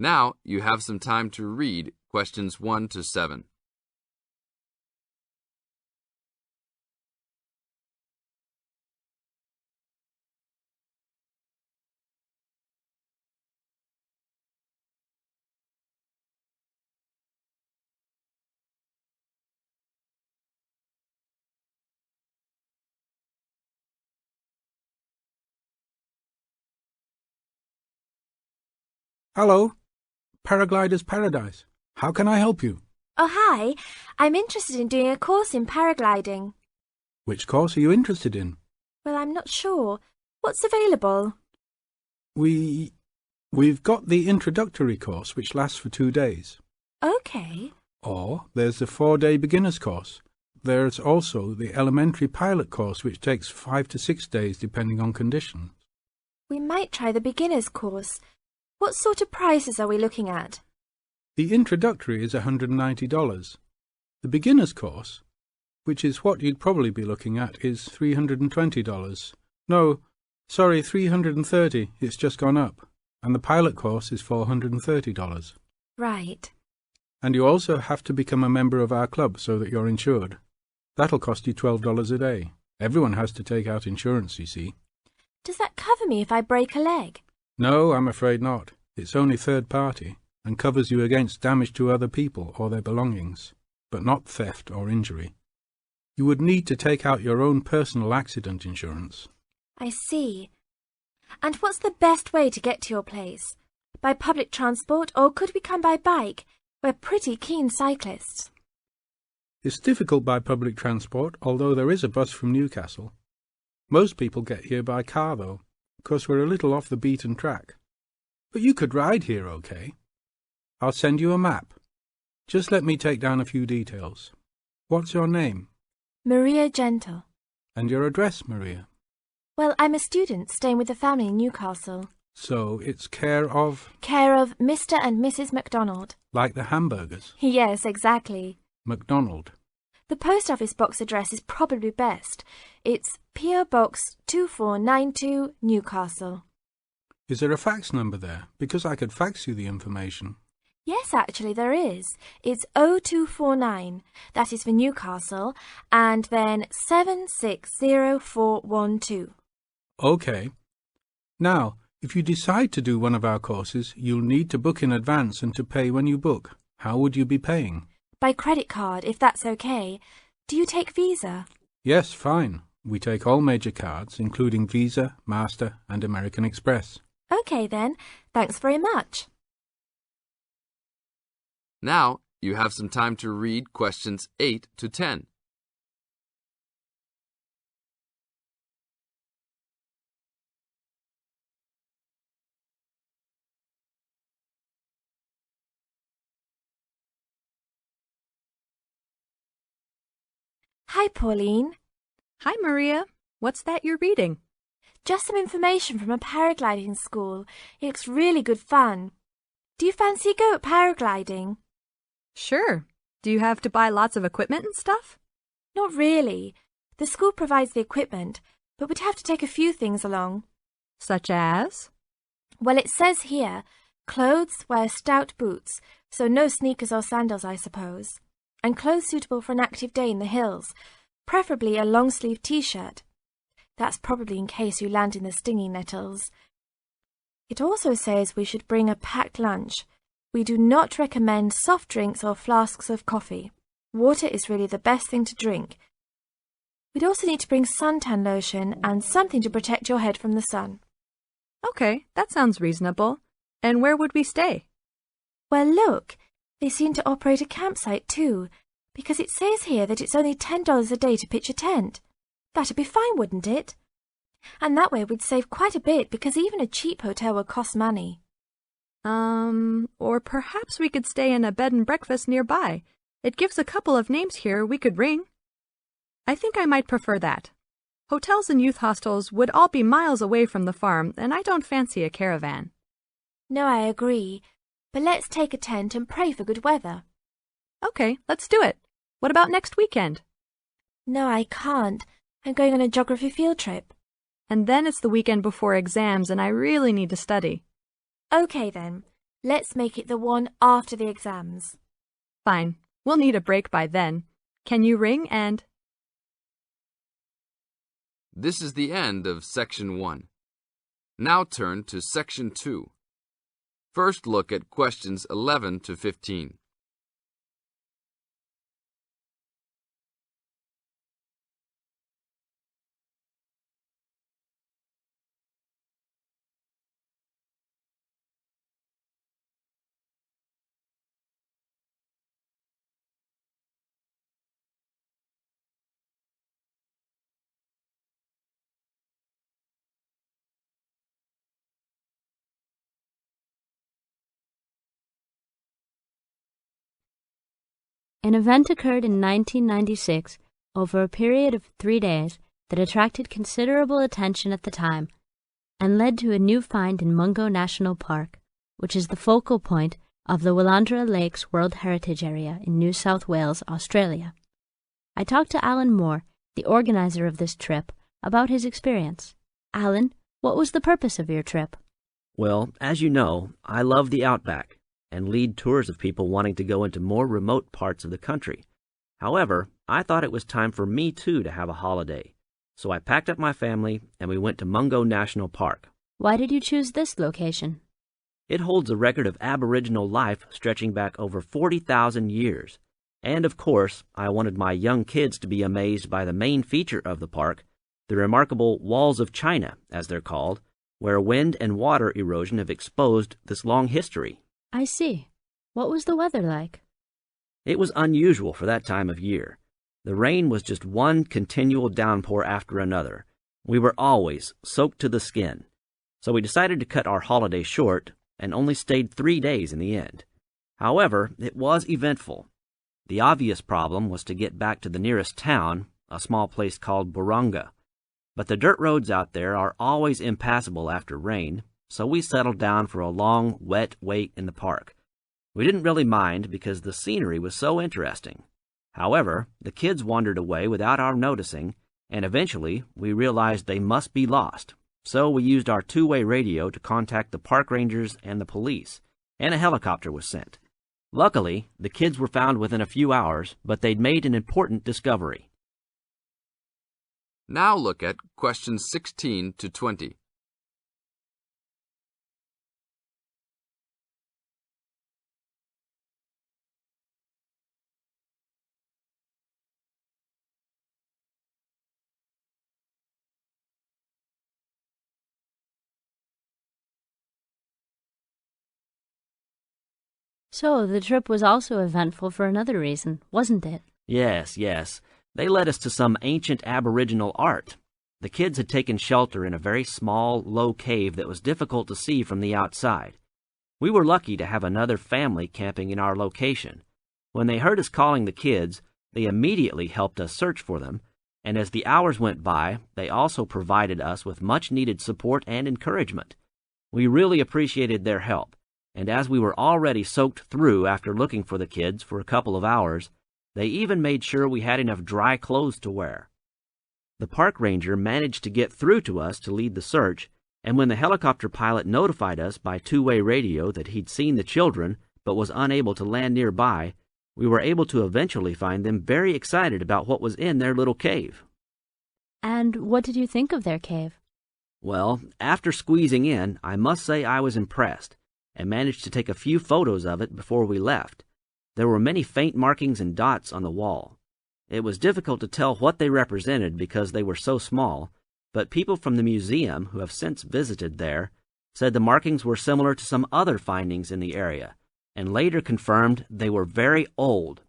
Now you have some time to read questions 1 to 7. Hello, Paraglider's Paradise. How can I help you? Oh, hi. I'm interested in doing a course in paragliding. Which course are you interested in? Well, I'm not sure. What's available? We've got the introductory course, which lasts for 2 days. Okay. Or there's the 4-day beginner's course. There's also the elementary pilot course, which takes 5 to 6 days, depending on conditions. We might try the beginner's course. What sort of prices are we looking at? The introductory is $190. The beginner's course, which is what you'd probably be looking at, is $320. No, sorry, $330. It's just gone up. And the pilot course is $430. Right. And you also have to become a member of our club so that you're insured. That'll cost you $12 a day. Everyone has to take out insurance, you see. Does that cover me if I break a leg? No, I'm afraid not. It's only third party and covers you against damage to other people or their belongings, but not theft or injury. You would need to take out your own personal accident insurance. I see. And what's the best way to get to your place? By public transport, or could we come by bike? We're pretty keen cyclists. It's difficult by public transport, although there is a bus from Newcastle. Most people get here by car, though, because we're a little off the beaten track. But you could ride here, okay? I'll send you a map. Just let me take down a few details. What's your name? Maria Gentle. And your address, Maria? Well, I'm a student staying with a family in Newcastle. So it's care of? Care of Mr. and Mrs. McDonald. Like the hamburgers? Yes, exactly. McDonald. The post office box address is probably best. It's P.O. Box 2492, Newcastle. Is there a fax number there? Because I could fax you the information. Yes, actually there is. It's 0249. That is for Newcastle. And then 760412. Okay. Now, if you decide to do one of our courses, you'll need to book in advance and to pay when you book. How would you be paying? By credit card, if that's okay. Do you take Visa? Yes, fine. We take all major cards, including Visa, Master, and American Express. Okay then. Thanks very much. Now you have some time to read questions 8 to 10. Hi, Pauline. Hi, Maria. What's that you're reading? Just some information from a paragliding school. It looks really good fun. Do you fancy a go at paragliding? Sure. Do you have to buy lots of equipment and stuff? Not really. The school provides the equipment, but we'd have to take a few things along. Such as? Well, it says here, clothes wear stout boots, so no sneakers or sandals, I suppose. And clothes suitable for an active day in the hills, preferably a long-sleeved t-shirt. That's probably in case you land in the stinging nettles. It also says we should bring a packed lunch. We do not recommend soft drinks or flasks of coffee. Water is really the best thing to drink. We'd also need to bring suntan lotion and something to protect your head from the sun. Okay, that sounds reasonable. And where would we stay? Well, look, they seem to operate a campsite too, because it says here that it's only $10 a day to pitch a tent. That'd be fine, wouldn't it? And that way we'd save quite a bit, because even a cheap hotel would cost money. Or perhaps we could stay in a bed and breakfast nearby. It gives a couple of names here we could ring. I think I might prefer that. Hotels and youth hostels would all be miles away from the farm, and I don't fancy a caravan. No, I agree. But let's take a tent and pray for good weather. Okay, let's do it. What about next weekend? No, I can't. I'm going on a geography field trip. And then it's the weekend before exams, and I really need to study. Okay then. Let's make it the one after the exams. Fine. We'll need a break by then. Can you ring and... This is the end of Section 1. Now turn to Section 2. First look at questions 11 to 15. An event occurred in 1996 over a period of 3 days that attracted considerable attention at the time and led to a new find in Mungo National Park, which is the focal point of the Willandra Lakes World Heritage Area in New South Wales, Australia. I talked to Alan Moore, the organizer of this trip, about his experience. Alan, what was the purpose of your trip? Well, as you know, I love the outback and lead tours of people wanting to go into more remote parts of the country. However, I thought it was time for me too to have a holiday. So I packed up my family and we went to Mungo National Park. Why did you choose this location? It holds a record of Aboriginal life stretching back over 40,000 years. And of course, I wanted my young kids to be amazed by the main feature of the park, the remarkable Walls of China, as they're called, where wind and water erosion have exposed this long history. I see. What was the weather like? It was unusual for that time of year. The rain was just one continual downpour after another. We were always soaked to the skin. So we decided to cut our holiday short and only stayed 3 days in the end. However, it was eventful. The obvious problem was to get back to the nearest town, a small place called Burunga. But the dirt roads out there are always impassable after rain, so we settled down for a long, wet wait in the park. We didn't really mind because the scenery was so interesting. However, the kids wandered away without our noticing, and eventually we realized they must be lost. So we used our two-way radio to contact the park rangers and the police, and a helicopter was sent. Luckily, the kids were found within a few hours, but they'd made an important discovery. Now look at questions 16 to 20. So, the trip was also eventful for another reason, wasn't it? Yes. They led us to some ancient Aboriginal art. The kids had taken shelter in a very small, low cave that was difficult to see from the outside. We were lucky to have another family camping in our location. When they heard us calling the kids, they immediately helped us search for them, and as the hours went by, they also provided us with much-needed support and encouragement. We really appreciated their help, and as we were already soaked through after looking for the kids for a couple of hours, they even made sure we had enough dry clothes to wear. The park ranger managed to get through to us to lead the search, and when the helicopter pilot notified us by two-way radio that he'd seen the children but was unable to land nearby, we were able to eventually find them very excited about what was in their little cave. And what did you think of their cave? Well, after squeezing in, I must say I was impressed, and managed to take a few photos of it before we left. There were many faint markings and dots on the wall. It was difficult to tell what they represented because they were so small, but people from the museum who have since visited there said the markings were similar to some other findings in the area, and later confirmed they were very old.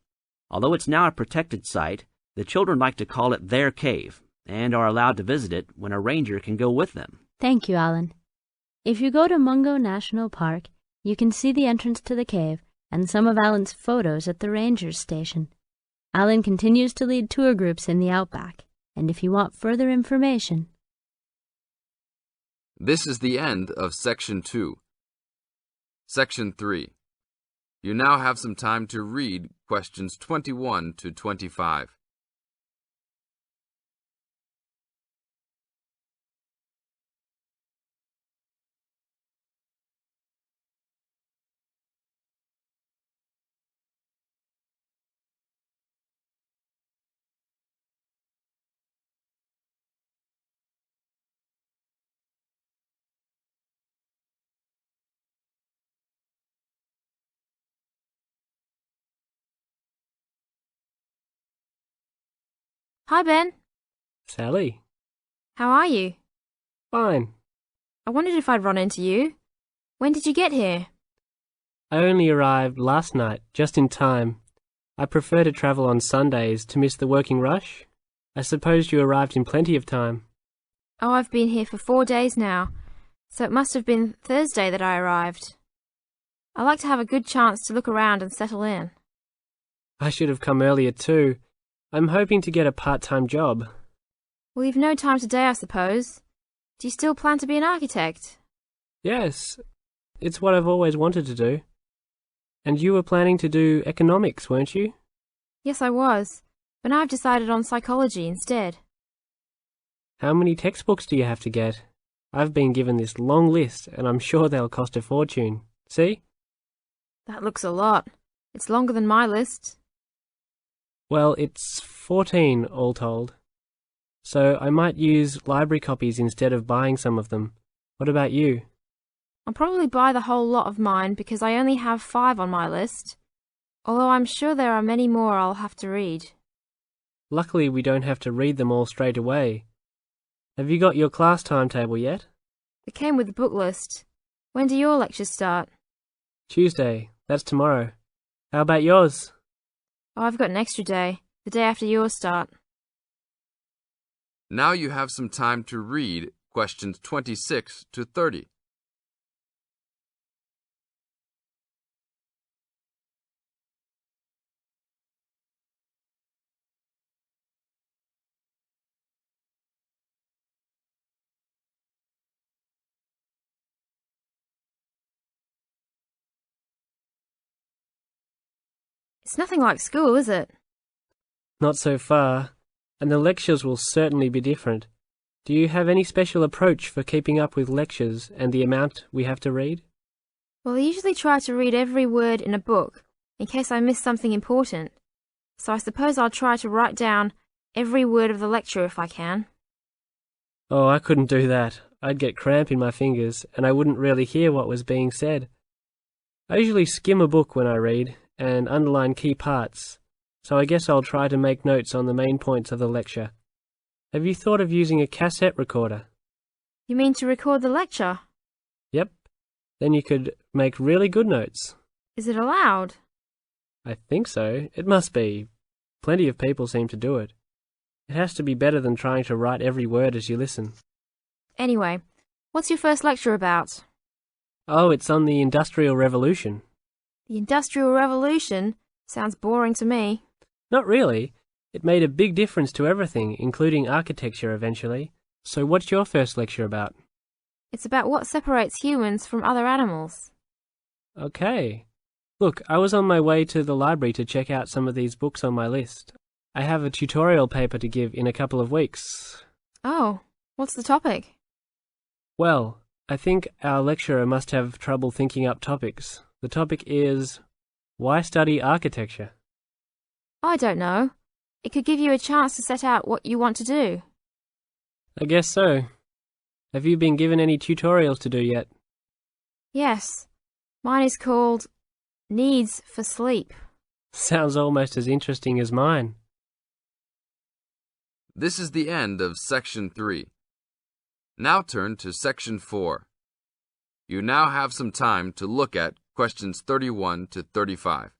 Although it's now a protected site, the children like to call it their cave, and are allowed to visit it when a ranger can go with them. Thank you, Alan. If you go to Mungo National Park, you can see the entrance to the cave and some of Alan's photos at the ranger's station. Alan continues to lead tour groups in the outback, and if you want further information... This is the end of Section 2. Section 3. You now have some time to read questions 21 to 25. Hi, Ben. Sally. How are you? Fine. I wondered if I'd run into you. When did you get here? I only arrived last night, just in time. I prefer to travel on Sundays to miss the working rush. I suppose you arrived in plenty of time. Oh, I've been here for 4 days now, so it must have been Thursday that I arrived. I like to have a good chance to look around and settle in. I should have come earlier too. I'm hoping to get a part-time job. Well, you've no time today, I suppose. Do you still plan to be an architect? Yes, it's what I've always wanted to do. And you were planning to do economics, weren't you? Yes, I was, but now I've decided on psychology instead. How many textbooks do you have to get? I've been given this long list, and I'm sure they'll cost a fortune. See? That looks a lot. It's longer than my list. Well, it's 14 all told. So I might use library copies instead of buying some of them. What about you? I'll probably buy the whole lot of mine because I only have 5 on my list, although I'm sure there are many more I'll have to read. Luckily, we don't have to read them all straight away. Have you got your class timetable yet? It came with the book list. When do your lectures start? Tuesday. That's tomorrow. How about yours? Oh, I've got an extra day, the day after yours start. Now you have some time to read questions 26 to 30. It's nothing like school, is it? Not so far, and the lectures will certainly be different. Do you have any special approach for keeping up with lectures and the amount we have to read? Well, I usually try to read every word in a book, in case I miss something important. So I suppose I'll try to write down every word of the lecture if I can. Oh, I couldn't do that. I'd get cramp in my fingers, and I wouldn't really hear what was being said. I usually skim a book when I read, and underline key parts, so I guess I'll try to make notes on the main points of the lecture. Have you thought of using a cassette recorder? You mean to record the lecture? Yep. Then you could make really good notes. Is it allowed? I think so. It must be. Plenty of people seem to do it. It has to be better than trying to write every word as you listen. Anyway, what's your first lecture about? Oh, it's on the Industrial Revolution. The Industrial Revolution? Sounds boring to me. Not really. It made a big difference to everything, including architecture eventually. So what's your first lecture about? It's about what separates humans from other animals. Okay. Look, I was on my way to the library to check out some of these books on my list. I have a tutorial paper to give in a couple of weeks. Oh, what's the topic? Well, I think our lecturer must have trouble thinking up topics. The topic is, why study architecture? I don't know. It could give you a chance to set out what you want to do. I guess so. Have you been given any tutorials to do yet? Yes. Mine is called Needs for Sleep. Sounds almost as interesting as mine. This is the end of Section 3. Now turn to Section 4. You now have some time to look at questions 31 to 35.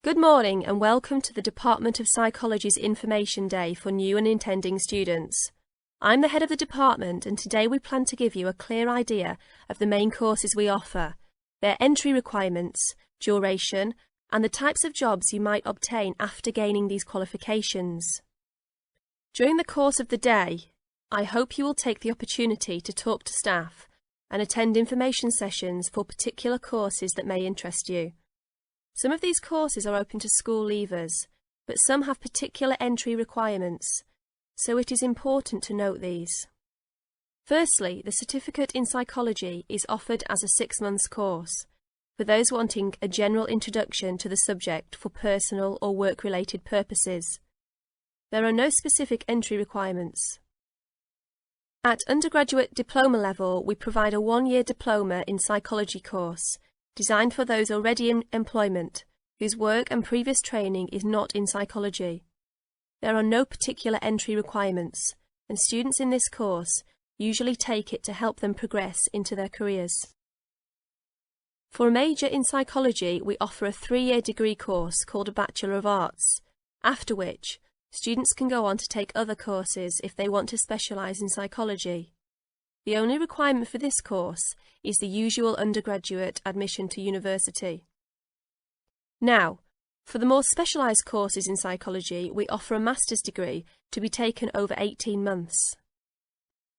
Good morning and welcome to the Department of Psychology's Information Day for new and intending students. I'm the head of the department and today we plan to give you a clear idea of the main courses we offer, their entry requirements, duration, and the types of jobs you might obtain after gaining these qualifications. During the course of the day, I hope you will take the opportunity to talk to staff and attend information sessions for particular courses that may interest you. Some of these courses are open to school leavers, but some have particular entry requirements, so it is important to note these. Firstly, the Certificate in Psychology is offered as a 6-month course for those wanting a general introduction to the subject for personal or work-related purposes. There are no specific entry requirements. At undergraduate diploma level, we provide a 1-year diploma in psychology course designed for those already in employment whose work and previous training is not in psychology. There are no particular entry requirements, and students in this course usually take it to help them progress into their careers. For a major in psychology, we offer a 3-year degree course called a Bachelor of Arts, after which students can go on to take other courses if they want to specialise in psychology. The only requirement for this course is the usual undergraduate admission to university. Now, for the more specialised courses in psychology, we offer a master's degree to be taken over 18 months.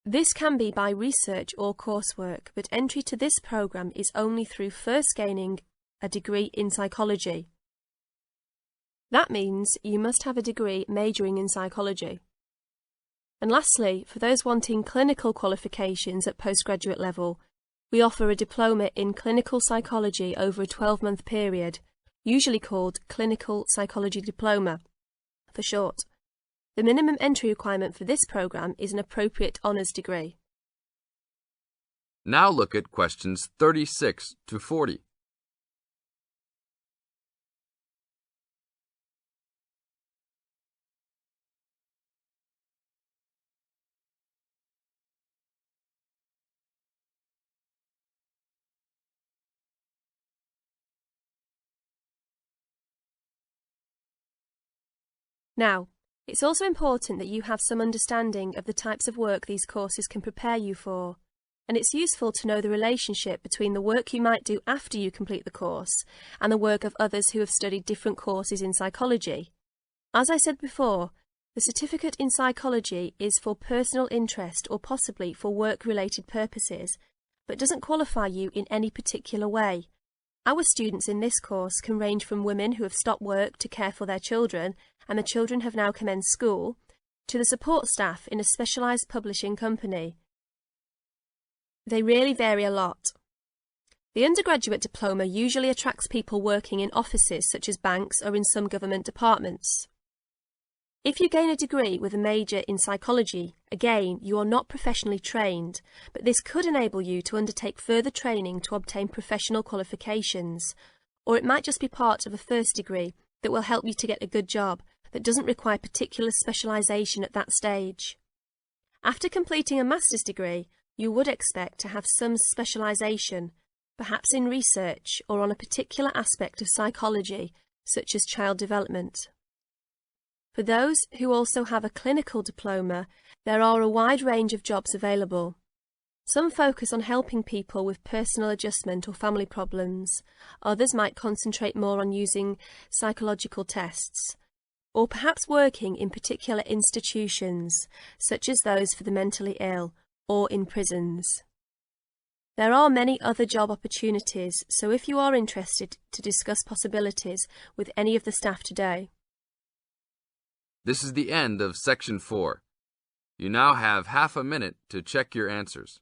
This can be by research or coursework, but entry to this programme is only through first gaining a degree in psychology. That means you must have a degree majoring in psychology. And lastly, for those wanting clinical qualifications at postgraduate level, we offer a diploma in clinical psychology over a 12-month period, usually called Clinical Psychology Diploma, for short. The minimum entry requirement for this programme is an appropriate honours degree. Now look at questions 36 to 40. Now, it's also important that you have some understanding of the types of work these courses can prepare you for, and it's useful to know the relationship between the work you might do after you complete the course and the work of others who have studied different courses in psychology. As I said before, the Certificate in Psychology is for personal interest or possibly for work-related purposes, but doesn't qualify you in any particular way. Our students in this course can range from women who have stopped work to care for their children and the children have now commenced school, to the support staff in a specialised publishing company. They really vary a lot. The undergraduate diploma usually attracts people working in offices such as banks or in some government departments. If you gain a degree with a major in psychology, again, you are not professionally trained, but this could enable you to undertake further training to obtain professional qualifications, or it might just be part of a first degree that will help you to get a good job that doesn't require particular specialisation at that stage. After completing a master's degree, you would expect to have some specialisation, perhaps in research or on a particular aspect of psychology, such as child development. For those who also have a clinical diploma, there are a wide range of jobs available. Some focus on helping people with personal adjustment or family problems. Others might concentrate more on using psychological tests, or perhaps working in particular institutions, such as those for the mentally ill, or in prisons. There are many other job opportunities, so if you are interested to discuss possibilities with any of the staff today. This is the end of Section 4. You now have half a minute to check your answers.